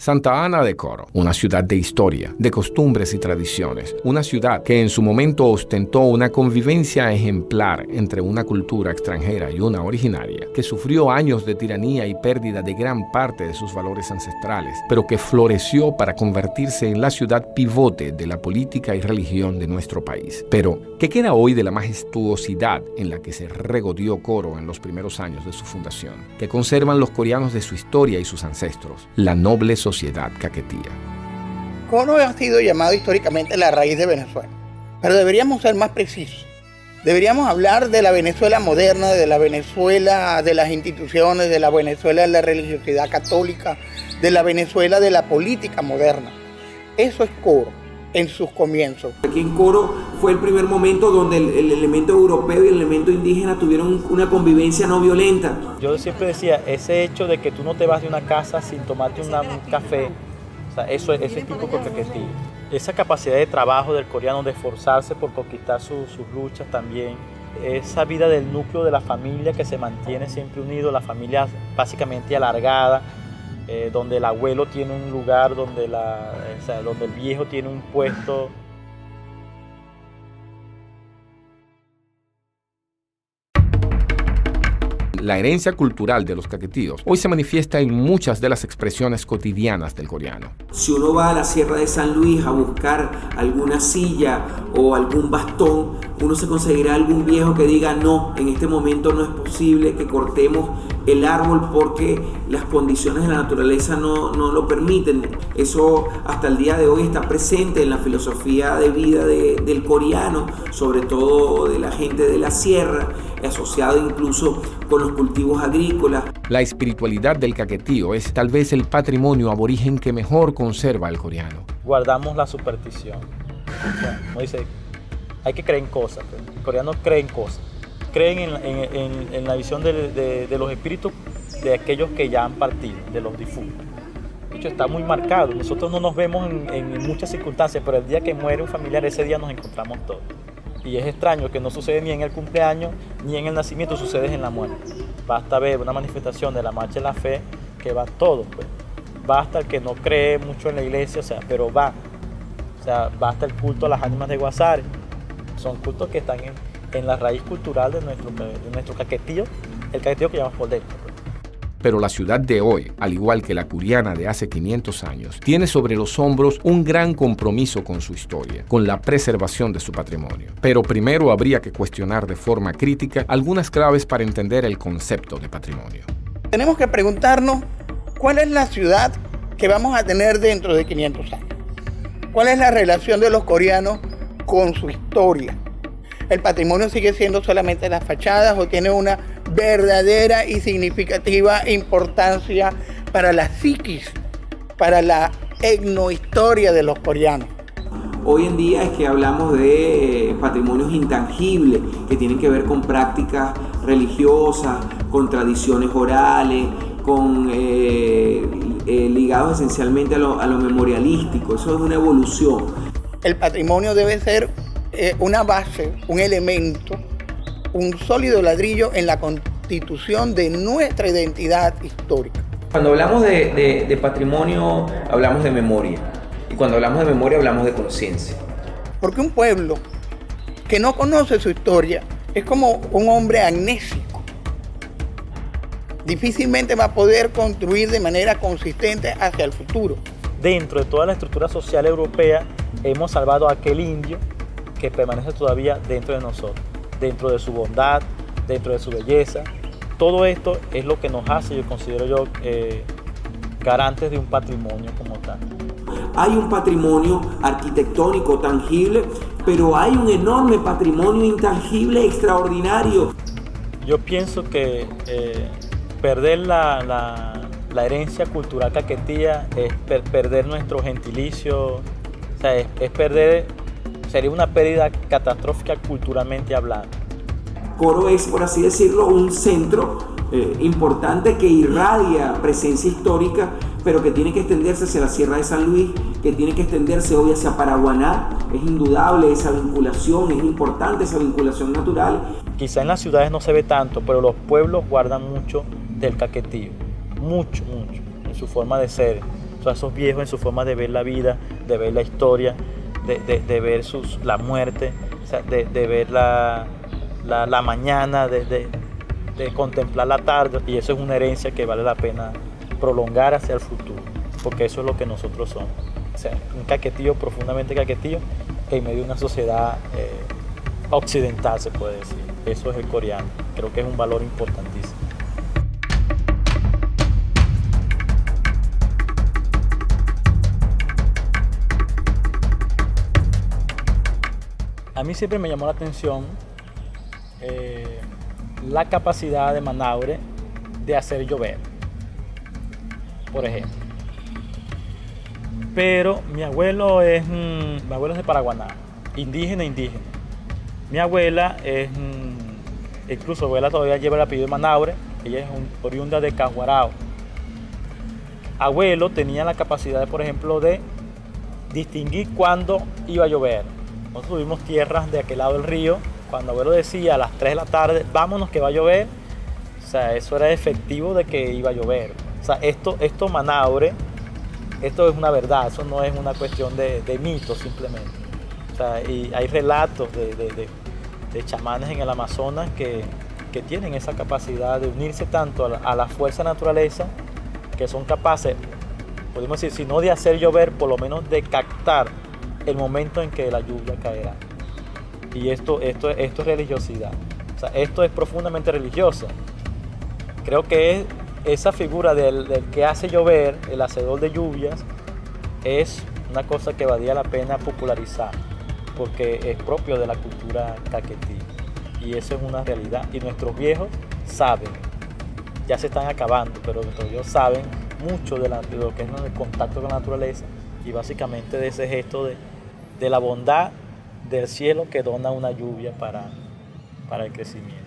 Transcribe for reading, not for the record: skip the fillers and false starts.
Santa Ana de Coro, una ciudad de historia, de costumbres y tradiciones, una ciudad que en su momento ostentó una convivencia ejemplar entre una cultura extranjera y una originaria, que sufrió años de tiranía y pérdida de gran parte de sus valores ancestrales, pero que floreció para convertirse en la ciudad pivote de la política y religión de nuestro país. Pero, ¿qué queda hoy de la majestuosidad en la que se regodeó Coro en los primeros años de su fundación? ¿Qué conservan los coreanos de su historia y sus ancestros? La noble sociedad caquetía. Coro ha sido llamado históricamente la raíz de Venezuela, pero deberíamos ser más precisos. Deberíamos hablar de la Venezuela moderna, de la Venezuela de las instituciones, de la Venezuela de la religiosidad católica, de la Venezuela de la política moderna. Eso es Coro en sus comienzos. Aquí en Coro fue el primer momento donde el elemento europeo y el elemento indígena tuvieron una convivencia no violenta. Yo siempre decía, ese hecho de que tú no te vas de una casa sin tomarte un café, o sea, eso es típico caquetí. Esa capacidad de trabajo del coreano de esforzarse por conquistar sus luchas también. Esa vida del núcleo de la familia que se mantiene siempre unido, la familia básicamente alargada, donde el abuelo tiene un lugar, donde el viejo tiene un puesto. La herencia cultural de los caquetíos hoy se manifiesta en muchas de las expresiones cotidianas del coreano. Si uno va a la Sierra de San Luis a buscar alguna silla o algún bastón, uno se conseguirá algún viejo que diga no, en este momento no es posible que cortemos el árbol porque las condiciones de la naturaleza no lo permiten. Eso hasta el día de hoy está presente en la filosofía de vida del coreano, sobre todo de la gente de la sierra, asociado incluso con los cultivos agrícolas. La espiritualidad del caquetío es tal vez el patrimonio aborigen que mejor conserva el coreano. Guardamos la superstición. Como dice, hay que creer en cosas. El coreano cree en cosas. Creen en la visión de los espíritus de aquellos que ya han partido, de los difuntos. De hecho, está muy marcado. Nosotros no nos vemos en muchas circunstancias, pero el día que muere un familiar, ese día nos encontramos todos. Y es extraño que no sucede ni en el cumpleaños ni en el nacimiento, sucede en la muerte. Basta ver una manifestación de la marcha de la fe que va todo, pues. Basta el que no cree mucho en la iglesia, pero va. Basta el culto a las ánimas de Guasare. Son cultos que están en la raíz cultural de nuestro caquetío, el caquetío que llamamos por dentro. Pero la ciudad de hoy, al igual que la curiana de hace 500 años, tiene sobre los hombros un gran compromiso con su historia, con la preservación de su patrimonio. Pero primero habría que cuestionar de forma crítica algunas claves para entender el concepto de patrimonio. Tenemos que preguntarnos cuál es la ciudad que vamos a tener dentro de 500 años. ¿Cuál es la relación de los coreanos con su historia? ¿El patrimonio sigue siendo solamente las fachadas o tiene una verdadera y significativa importancia para la psiquis, para la etnohistoria de los coreanos? Hoy en día es que hablamos de patrimonios intangibles que tienen que ver con prácticas religiosas, con tradiciones orales, con ligados esencialmente a lo memorialístico. Eso es una evolución. El patrimonio debe ser una base, un elemento, un sólido ladrillo en la constitución de nuestra identidad histórica. Cuando hablamos de patrimonio, hablamos de memoria. Y cuando hablamos de memoria, hablamos de conciencia. Porque un pueblo que no conoce su historia es como un hombre amnésico. Difícilmente va a poder construir de manera consistente hacia el futuro. Dentro de toda la estructura social europea, hemos salvado a aquel indio que permanece todavía dentro de nosotros, dentro de su bondad, dentro de su belleza. Todo esto es lo que nos hace, yo considero garantes de un patrimonio como tal. Hay un patrimonio arquitectónico tangible, pero hay un enorme patrimonio intangible extraordinario. Yo pienso que perder la herencia cultural caquetía es perder nuestro gentilicio, es perder. Sería una pérdida catastrófica culturalmente hablando. Coro es, por así decirlo, un centro importante que irradia presencia histórica, pero que tiene que extenderse hacia la Sierra de San Luis, que tiene que extenderse hoy hacia Paraguaná. Es indudable esa vinculación, es importante esa vinculación natural. Quizá en las ciudades no se ve tanto, pero los pueblos guardan mucho del caquetío, mucho, en su forma de ser, O sea, esos viejos en su forma de ver la vida, de ver la historia, de ver la muerte, o sea, de ver la mañana, de contemplar la tarde, y eso es una herencia que vale la pena prolongar hacia el futuro, porque eso es lo que nosotros somos. O sea, un caquetío profundamente caquetío en medio de una sociedad occidental, se puede decir. Eso es el coreano. Creo que es un valor importantísimo. A mí siempre me llamó la atención la capacidad de Manaure de hacer llover, por ejemplo. Pero mi abuelo es de Paraguaná, indígena. Mi abuela es, incluso abuela todavía lleva el apellido de Manaure, ella es oriunda de Caguarao. Abuelo tenía la capacidad, por ejemplo, de distinguir cuándo iba a llover. Nosotros tuvimos tierras de aquel lado del río. Cuando abuelo decía a las 3 de la tarde, vámonos que va a llover, o sea, eso era efectivo de que iba a llover. O sea, esto Manaure, esto es una verdad, eso no es una cuestión de mito simplemente. O sea, y hay relatos de chamanes en el Amazonas que tienen esa capacidad de unirse tanto a la fuerza de la naturaleza, que son capaces, podemos decir, si no de hacer llover, por lo menos de captar el momento en que la lluvia caerá. Y esto es religiosidad. O sea, esto es profundamente religioso. Creo que esa figura del que hace llover, el hacedor de lluvias, es una cosa que valía la pena popularizar, porque es propio de la cultura caquetí. Y eso es una realidad. Y nuestros viejos saben, ya se están acabando, pero nuestros viejos saben mucho de lo que es el contacto con la naturaleza, y básicamente de ese gesto de la bondad del cielo que dona una lluvia para el crecimiento.